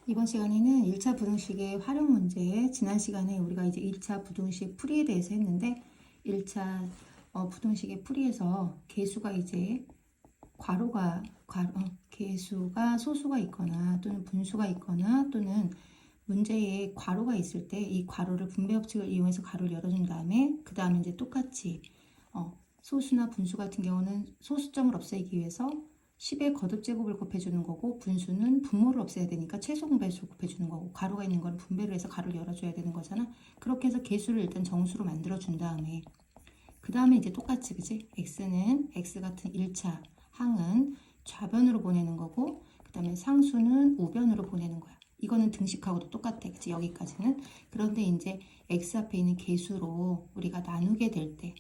이번 시간에는 1차 부등식의 활용 문제, 지난 시간에 우리가 이제 1차 부등식 풀이에 대해서 했는데 1차 부등식의 풀이에서 개수가 이제 개수가 소수가 있거나 또는 분수가 있거나 또는 문제에 괄호가 있을 때 이 괄호를 분배 법칙을 이용해서 괄호를 열어준 다음에 그 다음에 이제 똑같이 소수나 분수 같은 경우는 소수점을 없애기 위해서 10의 거듭제곱을 곱해주는 거고 분수는 분모를 없애야 되니까 최소 공배수를 곱해주는 거고 괄호가 있는 건 분배를 해서 괄호를 열어줘야 되는 거잖아. 그렇게 해서 개수를 일단 정수로 만들어준 다음에 그 다음에 이제 똑같이 그치? x는 x 같은 1차 항은 좌변으로 보내는 거고 그 다음에 상수는 우변으로 보내는 거야. 이거는 등식하고도 똑같아. 그치? 여기까지는. 그런데 이제 x 앞에 있는 개수로 우리가 나누게 될 때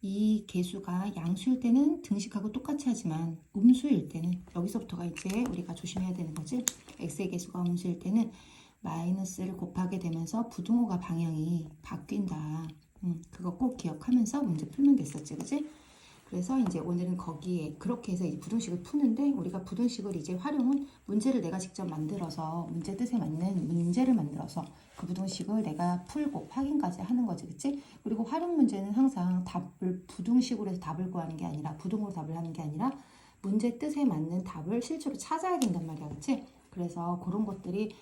이 개수가 양수일 때는 등식하고 똑같이 하지만 음수일 때는 여기서부터가 이제 우리가 조심해야 되는 거지. x의 개수가 음수일 때는 마이너스를 곱하게 되면서 부등호가 방향이 바뀐다. 그거 꼭 기억하면서 문제 풀면 됐었지, 그치? 그래서 이제 오늘은 거기에 그렇게 해서 이제 부등식을 푸는데 우리가 부등식을 이제 활용은 문제를 내가 직접 만들어서 문제 뜻에 맞는 문제를 만들어서 그 부등식을 내가 풀고 확인까지 하는 거지, 그치? 그리고 활용 문제는 항상 답을 부등식으로 해서 답을 구하는 게 아니라 부등으로 답을 하는 게 아니라 문제 뜻에 맞는 답을 실제로 찾아야 된단 말이야, 그치? 그래서 그런 것들이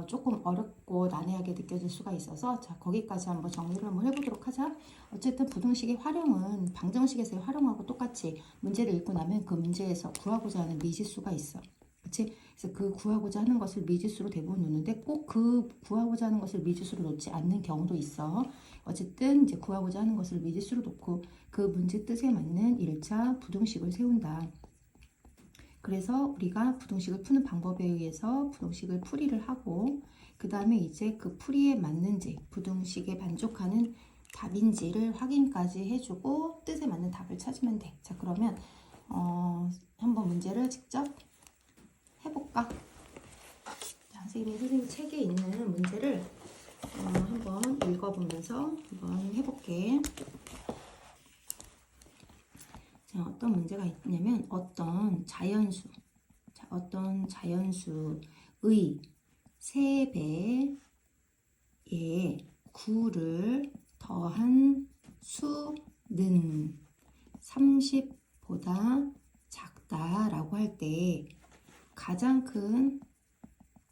조금 어렵고 난해하게 느껴질 수가 있어서 자 거기까지 한번 정리를 한번 해보도록 하자. 어쨌든 부등식의 활용은 방정식에서의 활용하고 똑같이 문제를 읽고 나면 그 문제에서 구하고자 하는 미지수가 있어. 그치? 그래서 그 구하고자 하는 것을 미지수로 대부분 놓는데 꼭 그 구하고자 하는 것을 미지수로 놓지 않는 경우도 있어. 어쨌든 이제 구하고자 하는 것을 미지수로 놓고 그 문제 뜻에 맞는 1차 부등식을 세운다. 그래서 우리가 부등식을 푸는 방법에 의해서 부등식을 풀이를 하고 그 다음에 이제 그 풀이에 맞는지 부등식에 만족하는 답인지를 확인까지 해주고 뜻에 맞는 답을 찾으면 돼. 자 그러면 한번 문제를 직접 해볼까? 자, 선생님 책에 있는 문제를 한번 읽어보면서 한번 해볼게. 자, 어떤 문제가 있냐면 어떤 자연수의 3배에 9를 더한 수는 30보다 작다라고 할 때 가장 큰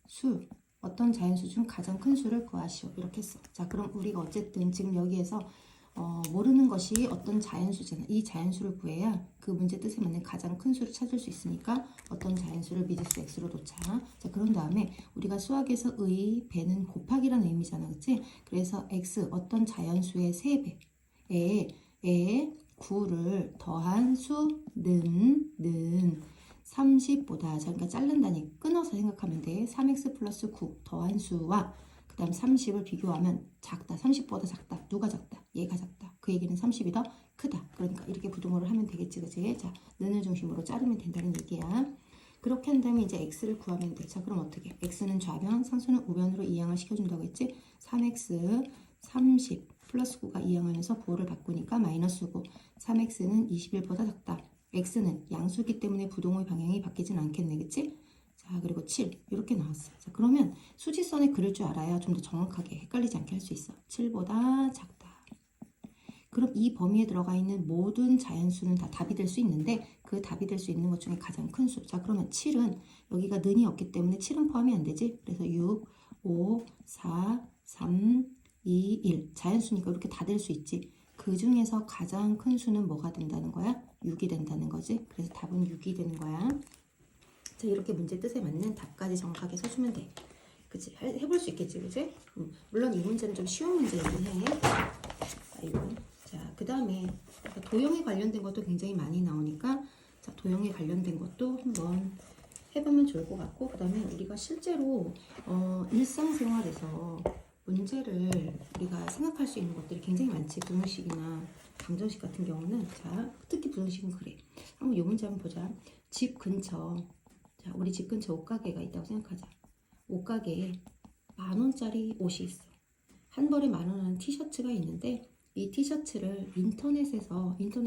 수, 어떤 자연수 중 가장 큰 수를 구하시오. 이렇게 했어. 자, 그럼 우리가 어쨌든 지금 여기에서 모르는 것이 어떤 자연수잖아. 이 자연수를 구해야 그 문제 뜻에 맞는 가장 큰 수를 찾을 수 있으니까 어떤 자연수를 미지수 x로 놓자. 자, 그런 다음에 우리가 수학에서 의, 배는 곱하기라는 의미잖아. 그치? 그래서 x 어떤 자연수의 3배에 9를 더한 수는 30보다 그러니까 자른다니 끊어서 생각하면 돼. 3x 플러스 9 더한 수와 그 다음 30을 비교하면 작다. 30보다 작다. 누가 작다? 얘가 작다. 그 얘기는 30이 더 크다. 그러니까 이렇게 부등호를 하면 되겠지, 그치? 자, 는을 중심으로 자르면 된다는 얘기야. 그렇게 한다면 이제 x를 구하면 돼. 자, 그럼 어떻게? x는 좌변, 상수는 우변으로 이항을 시켜준다고 했지? 3x 30 플러스 9가 이항하면서 부호를 바꾸니까 마이너스 9. 3x는 21보다 작다. x는 양수기 때문에 부등호의 방향이 바뀌진 않겠네, 그치? 자, 그리고 7 이렇게 나왔어. 자, 그러면 수직선에 그릴 줄 알아야 좀 더 정확하게 헷갈리지 않게 할 수 있어. 7보다 작다. 그럼 이 범위에 들어가 있는 모든 자연수는 다 답이 될 수 있는데 그 답이 될 수 있는 것 중에 가장 큰 수. 자, 그러면 7은 여기가 는이 없기 때문에 7은 포함이 안 되지. 그래서 6, 5, 4, 3, 2, 1 자연수니까 이렇게 다 될 수 있지. 그 중에서 가장 큰 수는 뭐가 된다는 거야? 6이 된다는 거지. 그래서 답은 6이 되는 거야. 자, 이렇게 문제 뜻에 맞는 답까지 정확하게 써주면 돼. 그치? 해볼 수 있겠지, 그치? 물론 이 문제는 좀 쉬운 문제이긴 해. 자, 그 다음에 도형에 관련된 것도 굉장히 많이 나오니까 자, 도형에 관련된 것도 한번 해보면 좋을 것 같고 그 다음에 우리가 실제로 일상생활에서 문제를 우리가 생각할 수 있는 것들이 굉장히 많지. 부등식이나 방정식 같은 경우는 자, 특히 부등식은 그래. 한번 이 문제 한번 보자. 집 근처 자, 우리 집 근처 옷가게가 있다고 생각하자. 옷가게에 10,000원짜리 옷이 있어. 한 벌에 10,000원 하는 티셔츠가 있는데 이 티셔츠를 인터넷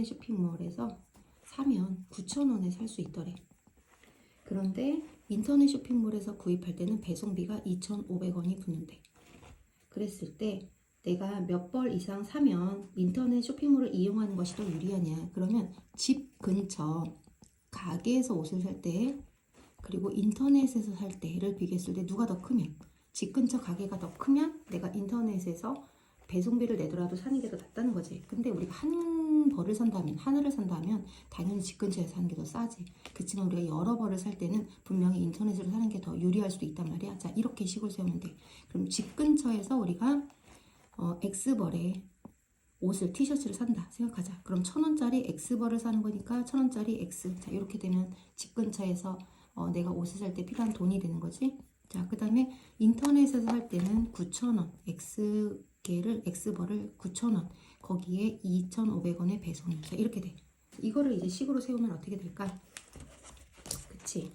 쇼핑몰에서 사면 9,000원에 살 수 있더래. 그런데 인터넷 쇼핑몰에서 구입할 때는 배송비가 2,500원이 붙는데 그랬을 때 내가 몇 벌 이상 사면 인터넷 쇼핑몰을 이용하는 것이 더 유리하냐? 그러면 집 근처 가게에서 옷을 살 때 그리고 인터넷에서 살 때를 비교했을 때 누가 더 크면 집 근처 가게가 더 크면 내가 인터넷에서 배송비를 내더라도 사는 게 더 낫다는 거지. 근데 우리가 한 벌을 산다면 하나를 산다면 당연히 집 근처에서 사는 게 더 싸지. 그렇지만 우리가 여러 벌을 살 때는 분명히 인터넷으로 사는 게 더 유리할 수도 있단 말이야. 자, 이렇게 식을 세우면 돼. 그럼 집 근처에서 우리가 X벌에 옷을 티셔츠를 산다 생각하자. 그럼 1,000원짜리 X벌을 사는 거니까 1,000원짜리 X. 자, 이렇게 되면 집 근처에서 내가 옷을 살 때 필요한 돈이 되는 거지. 자, 그 다음에 인터넷에서 살 때는 9,000원 X개를 X벌을 9,000원 거기에 2,500원의 배송이. 자, 이렇게 돼. 이거를 이제 식으로 세우면 어떻게 될까? 그치?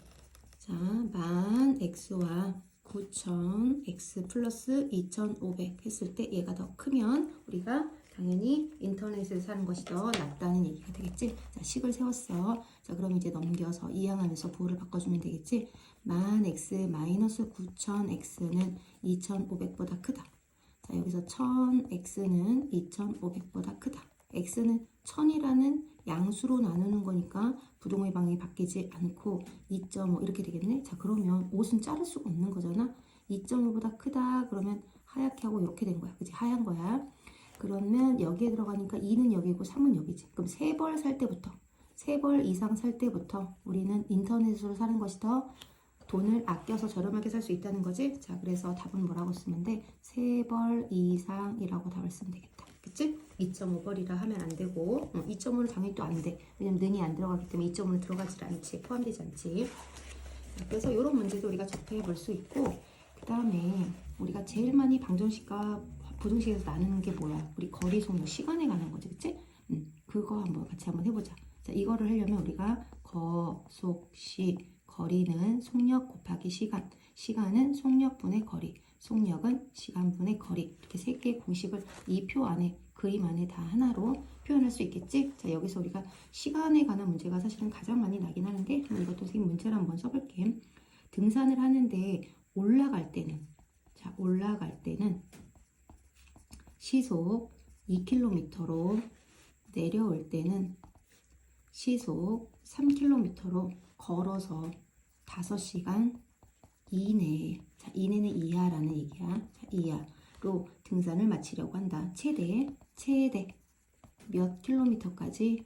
자, 10,000X와 9,000X 플러스 2,500 했을 때 얘가 더 크면 우리가 당연히 인터넷에서 사는 것이 더 낫다는 얘기가 되겠지? 자, 식을 세웠어. 자, 그럼 이제 넘겨서 이항하면서 부호를 바꿔주면 되겠지? 10,000X 마이너스 9,000X는 2,500보다 크다. 자, 여기서 1,000X는 2,500보다 크다. X는 1,000이라는 양수로 나누는 거니까 부동의 방향이 바뀌지 않고 2.5 이렇게 되겠네. 자, 그러면 옷은 자를 수가 없는 거잖아. 2.5보다 크다 그러면 하얗게 하고 이렇게 된 거야. 그치? 하얀 거야. 그러면 여기에 들어가니까 2는 여기고 3은 여기지. 그럼 3벌 살 때부터 3벌 이상 살 때부터 우리는 인터넷으로 사는 것이 더 돈을 아껴서 저렴하게 살 수 있다는 거지. 자, 그래서 답은 뭐라고 쓰면 돼? 3벌 이상이라고 답을 쓰면 되겠다. 그치? 2.5벌이라 하면 안 되고 2.5는 당연히 또 안 돼. 왜냐면 능이 안 들어가기 때문에 2.5는 들어가지 않지. 포함되지 않지. 자, 그래서 이런 문제도 우리가 접해 볼 수 있고 그 다음에 우리가 제일 많이 방정식과 부등식에서 나누는 게 뭐야? 우리 거리, 속력, 시간에 관한 거지. 그치? 그거 한번 같이 한번 해보자. 자, 이거를 하려면 우리가 거, 속, 시 거리는 속력 곱하기 시간, 시간은 속력분의 거리, 속력은 시간분의 거리. 이렇게 세 개의 공식을 이 표 안에, 그림 안에 다 하나로 표현할 수 있겠지? 자, 여기서 우리가 시간에 관한 문제가 사실은 가장 많이 나긴 하는데 이것도 선생님 문제를 한번 써볼게. 등산을 하는데 올라갈 때는 자, 올라갈 때는 시속 2km로 내려올 때는 시속 3km로 걸어서 5시간 이내에, 자, 이내는 이하라는 얘기야. 자, 이하로 등산을 마치려고 한다. 최대 몇 킬로미터까지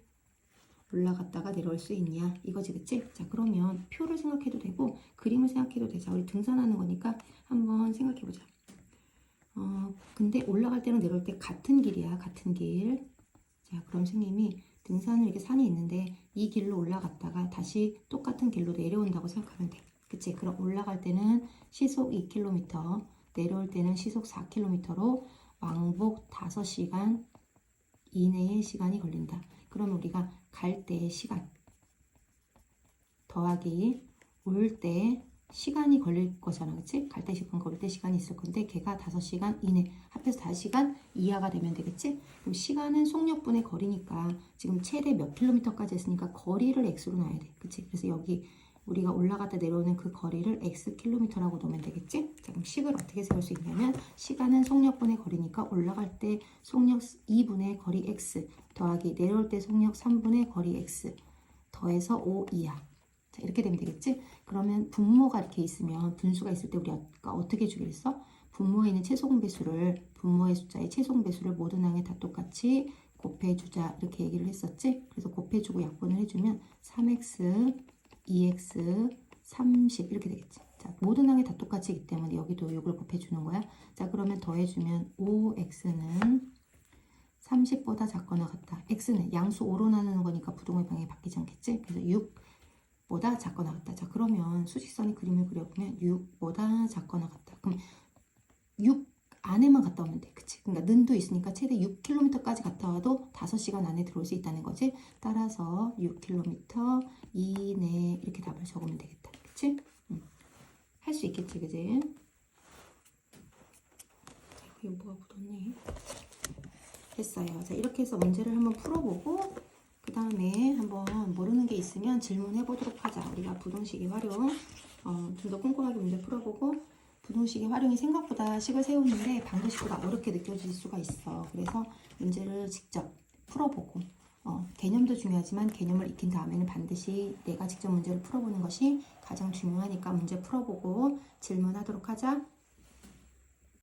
올라갔다가 내려올 수 있냐 이거지. 그치? 자, 그러면 표를 생각해도 되고 그림을 생각해도 돼. 자, 우리 등산하는 거니까 한번 생각해보자. 근데 올라갈 때랑 내려올 때 같은 길이야. 같은 길. 자, 그럼 선생님이 등산을 이렇게 산이 있는데 이 길로 올라갔다가 다시 똑같은 길로 내려온다고 생각하면 돼. 그치? 그럼 올라갈 때는 시속 2km, 내려올 때는 시속 4km로 왕복 5시간 이내의 시간이 걸린다. 그러면 우리가 갈 때의 시간 더하기 올 때 시간이 걸릴 거잖아. 그치? 갈 때 시간, 올 때 시간이 있을 건데 걔가 5시간 이내 합해서 5시간 이하가 되면 되겠지? 그럼 시간은 속력분의 거리니까 지금 최대 몇 킬로미터까지 했으니까 거리를 x로 놔야 돼. 그치? 그래서 여기 우리가 올라갔다 내려오는 그 거리를 x 킬로미터라고 놓으면 되겠지? 자, 그럼 식을 어떻게 세울 수 있냐면 시간은 속력분의 거리니까 올라갈 때 속력 2분의 거리 x 더하기 내려올 때 속력 3분의 거리 x 더해서 5 이하. 자, 이렇게 되면 되겠지? 그러면 분모가 이렇게 있으면 분수가 있을 때 우리가 어떻게 주기로 했어? 분모에 있는 최소공배수를 분모의 숫자의 최소공배수를 모든 항에 다 똑같이 곱해주자 이렇게 얘기를 했었지? 그래서 곱해주고 약분을 해주면 3x, 2x, 30 이렇게 되겠지? 자, 모든 항에 다 똑같이 있기 때문에 여기도 이걸 곱해주는 거야. 자, 그러면 더해주면 5x는 30보다 작거나 같다. x는 양수 5로 나누는 거니까 부동의 방향이 바뀌지 않겠지? 그래서 6 보다 작거나 같다. 자, 그러면 수직선의 그림을 그려보면 6보다 작거나 같다. 그럼 6 안에만 갔다 오면 돼. 그치? 그러니까 는도 있으니까 최대 6km까지 갔다 와도 5시간 안에 들어올 수 있다는 거지. 따라서 6km 이내 이렇게 답을 적으면 되겠다. 그치? 할 수 있겠지, 그지? 자, 이거 뭐가 묻었네. 됐어요. 자, 이렇게 해서 문제를 한번 풀어보고 그 다음에 한번 모르는 게 있으면 질문해 보도록 하자. 우리가 부등식의 활용 좀 더 꼼꼼하게 문제 풀어보고 부동식의 활용이 생각보다 식을 세우는데 방정식보다 어렵게 느껴질 수가 있어. 그래서 문제를 직접 풀어보고 개념도 중요하지만 개념을 익힌 다음에는 반드시 내가 직접 문제를 풀어보는 것이 가장 중요하니까 문제 풀어보고 질문하도록 하자.